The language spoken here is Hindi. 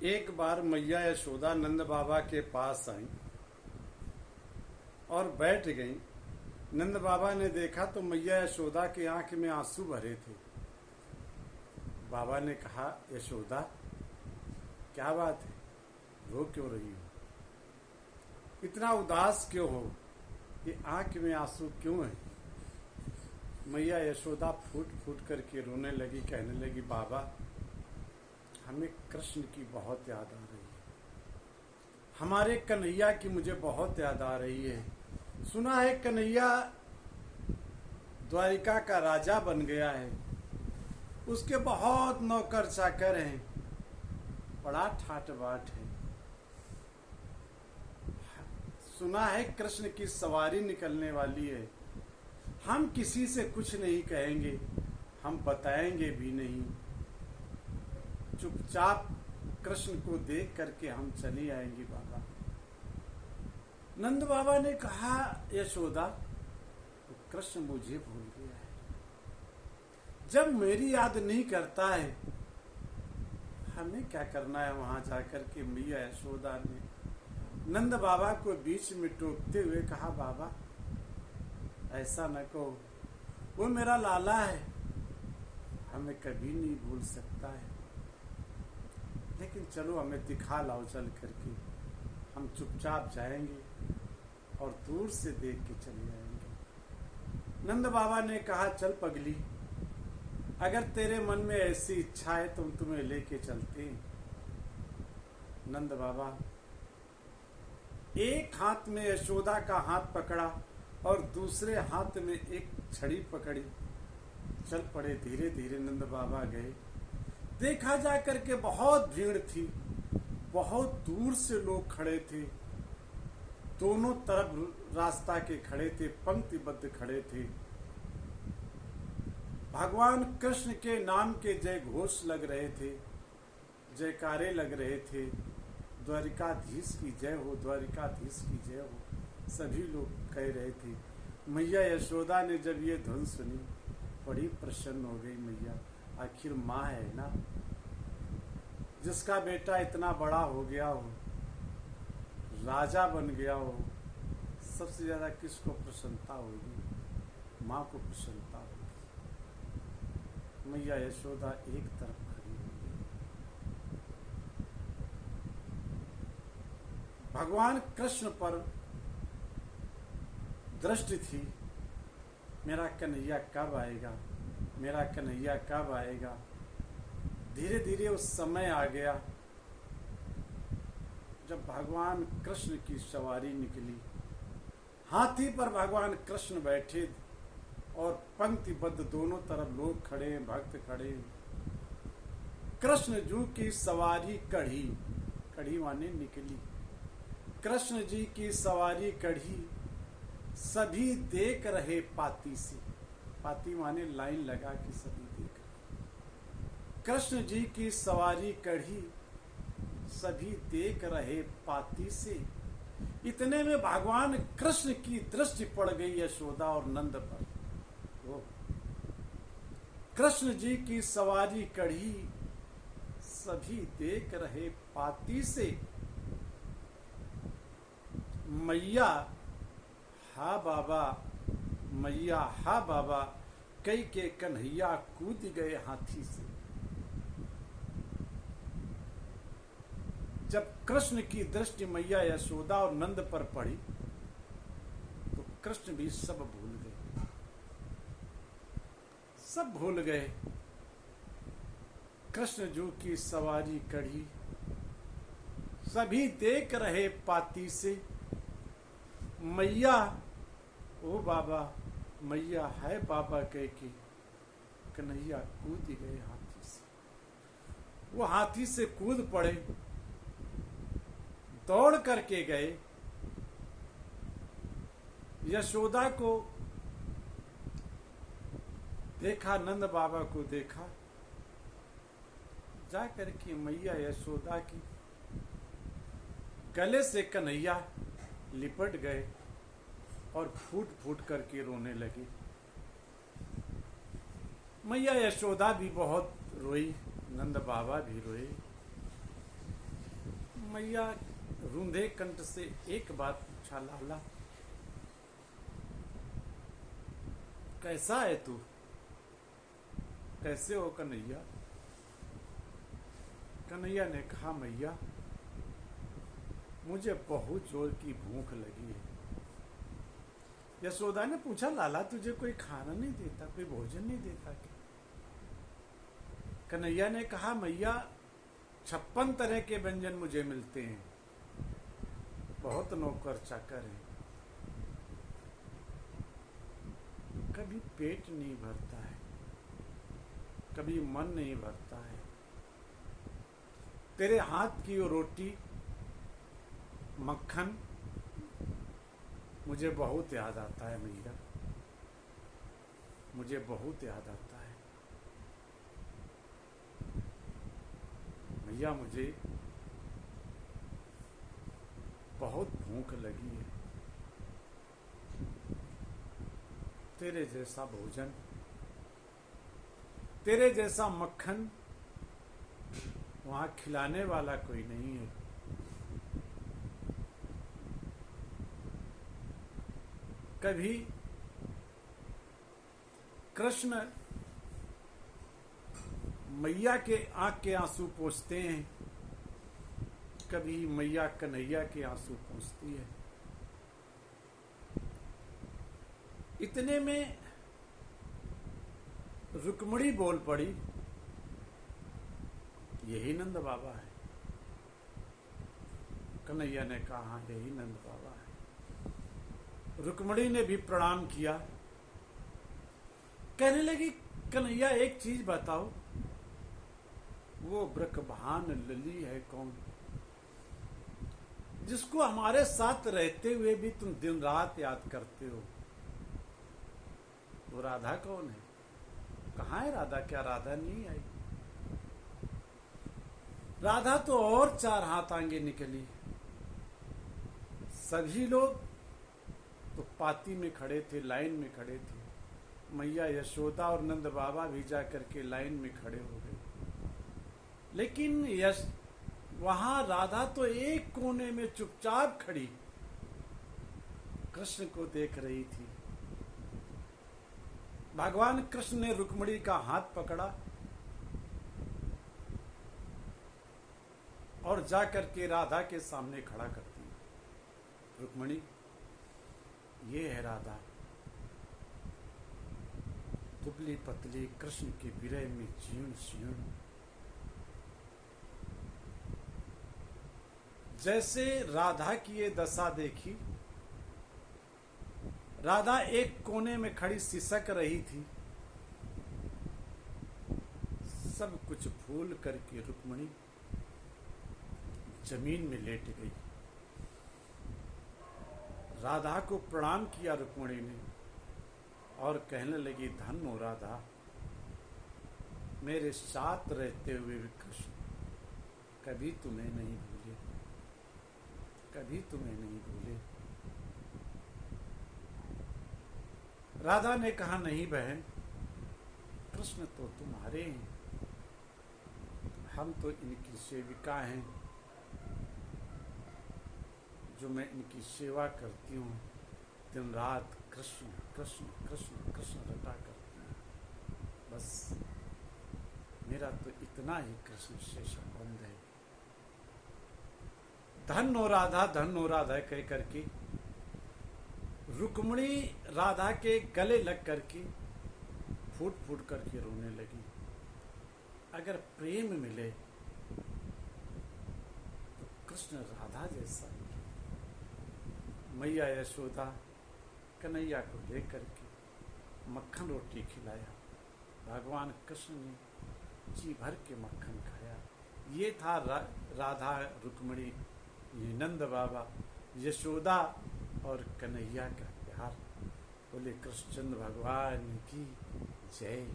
एक बार मैया यशोदा नंद बाबा के पास आई और बैठ गई। नंद बाबा ने देखा तो मैया यशोदा की आंख में आंसू भरे थे। बाबा ने कहा, यशोदा क्या बात है, रो क्यों रही हो, इतना उदास क्यों हो, ये आंख में आंसू क्यों है। मैया यशोदा फूट फूट करके रोने लगी, कहने लगी, बाबा हमें कृष्ण की बहुत याद आ रही है, हमारे कन्हैया की मुझे बहुत याद आ रही है। सुना है कन्हैया द्वारिका का राजा बन गया है, उसके बहुत नौकर चाकर हैं, बड़ा ठाट बाट है। सुना है कृष्ण की सवारी निकलने वाली है। हम किसी से कुछ नहीं कहेंगे, हम बताएंगे भी नहीं, चुपचाप कृष्ण को देख करके हम चले आएंगे। बाबा नंद बाबा ने कहा, यशोदा तो कृष्ण मुझे भूल गया है, जब मेरी याद नहीं करता है हमें क्या करना है वहां जाकर के। मैया यशोदा ने नंद बाबा को बीच में टोकते हुए कहा, बाबा ऐसा न कहो, वो मेरा लाला है, हमें कभी नहीं भूल सकता है, लेकिन चलो हमें दिखा लाओ चल करके, हम चुपचाप जाएंगे और दूर से देख के चले आएंगे। नंद बाबा ने कहा, चल पगली, अगर तेरे मन में ऐसी इच्छा है तो हम तुम्हें लेके चलते हैं। नंद बाबा एक हाथ में यशोदा का हाथ पकड़ा और दूसरे हाथ में एक छड़ी पकड़ी, चल पड़े। धीरे धीरे नंद बाबा गए। देखा जा करके बहुत भीड़ थी, बहुत दूर से लोग खड़े थे, दोनों तरफ रास्ता के खड़े थे, पंक्तिबद्ध खड़े थे। भगवान कृष्ण के नाम के जय घोष लग रहे थे, जयकारे लग रहे थे, द्वारिकाधीश की जय हो, द्वारिकाधीश की जय हो, सभी लोग कह रहे थे। मैया यशोदा ने जब ये धुन सुनी बड़ी प्रसन्न हो गई। मैया आखिर माँ है ना, जिसका बेटा इतना बड़ा हो गया हो, राजा बन गया हो, सबसे ज्यादा किसको प्रसन्नता होगी, माँ को प्रसन्नता होगी। मैया यशोदा एक तरफ खड़ी हो गई। भगवान कृष्ण पर दृष्टि थी, मेरा कन्हैया कब आएगा, मेरा कन्हैया कब आएगा। धीरे धीरे उस समय आ गया जब भगवान कृष्ण की सवारी निकली। हाथी पर भगवान कृष्ण बैठे और पंक्तिबद्ध दोनों तरफ लोग खड़े हैं, भक्त खड़े हैं। कृष्ण जी की सवारी कढ़ी, कढ़ी माने निकली, कृष्ण जी की सवारी कढ़ी, सभी देख रहे पाती से, पाती माने लाइन लगा के सभी देख रहे। कृष्ण जी की सवारी कढ़ी, सभी देख रहे पाती से। इतने में भगवान कृष्ण की दृष्टि पड़ गई यशोदा और नंद पर। वो कृष्ण जी की सवारी कढ़ी, सभी देख रहे पाती से। मैया हा बाबा, मैया हा बाबा, कई के कन्हैया कूद गए हाथी से। जब कृष्ण की दृष्टि मैया यशोदा और नंद पर पड़ी तो कृष्ण भी सब भूल गए, सब भूल गए। कृष्ण जी की सवारी कढ़ी, सभी देख रहे पाती से। मैया ओ बाबा, मैया है बाबा कह के कन्हैया कूद गए हाथी से। वो हाथी से कूद पड़े, दौड़ करके गए। यशोदा को देखा, नंद बाबा को देखा, जा करके मैया यशोदा की गले से कन्हैया लिपट गए और फूट फूट करके रोने लगे। मैया यशोदा भी बहुत रोई, नंद बाबा भी रोए। मैया रूंधे कंठ से एक बात पूछा, लाला कैसा है तू, कैसे हो कन्हैया? कन्हैया ने कहा, मैया मुझे बहुत जोर की भूख लगी है। यशोदा ने पूछा, लाला तुझे कोई खाना नहीं देता, कोई भोजन नहीं देता क्या? कन्हैया ने कहा, मैया 56 तरह के व्यंजन मुझे मिलते हैं, बहुत नौकर चाकर हैं, कभी पेट नहीं भरता है, कभी मन नहीं भरता है। तेरे हाथ की वो रोटी मक्खन मुझे बहुत याद आता है मैया, मुझे बहुत याद आता है मैया, मुझे बहुत भूख लगी है। तेरे जैसा भोजन, तेरे जैसा मक्खन वहां खिलाने वाला कोई नहीं है। कभी कृष्ण मैया के आंख के आंसू पोंछते हैं, कभी मैया कन्हैया के आंसू पोंछती है। इतने में रुक्मिणी बोल पड़ी, यही नंद बाबा है। कन्हैया ने कहा, हाँ यही नंद बाबा है। रुक्मिणी ने भी प्रणाम किया, कहने लगी, कन्हैया एक चीज बताओ, वो ब्रकभान लली है कौन, जिसको हमारे साथ रहते हुए भी तुम दिन रात याद करते हो? वो राधा कौन है? कहाँ है राधा? क्या राधा नहीं आई? राधा तो और 4 हाथ आगे निकली। सभी लोग तो पाती में खड़े थे, लाइन में खड़े थे। मैया यशोदा और नंद बाबा भी जा करके लाइन में खड़े हो गए। लेकिन वहां राधा तो एक कोने में चुपचाप खड़ी कृष्ण को देख रही थी। भगवान कृष्ण ने रुक्मिणी का हाथ पकड़ा और जाकर के राधा के सामने खड़ा कर दिया। रुक्मिणी, ये है राधा, दुबली पतली, कृष्ण के विरह में जीर्ण शीर्ण। जैसे राधा की ये दशा देखी, राधा एक कोने में खड़ी सिसक रही थी। सब कुछ भूल करके रुक्मिणी जमीन में लेट गई। राधा को प्रणाम किया रुक्मिणी ने और कहने लगी, धन्य हो राधा, मेरे साथ रहते हुए भी कृष्ण कभी तुम्हें नहीं भूले, कभी तुम्हें नहीं भूले। राधा ने कहा, नहीं बहन, कृष्ण तो तुम्हारे हैं, हम तो इनकी सेविका हैं, जो मैं इनकी सेवा करती हूँ, दिन रात कृष्ण कृष्ण कृष्ण कृष्ण रटा करती हूँ। बस मेरा तो इतना ही कृष्ण से संबंध है। धन्य हो राधा, धन्य हो राधा कह करके रुक्मिणी राधा के गले लग करके फूट फूट करके रोने लगी। अगर प्रेम मिले तो कृष्ण राधा जैसा मिले। मैया यशोदा कन्हैया को लेकर के मक्खन रोटी खिलाया। भगवान कृष्ण ने जी भर के मक्खन खाया। ये था राधा रुक्मिणी, ये नंद बाबा, यशोदा और कन्हैया का प्यार। बोले कृष्णचंद्र भगवान की जय।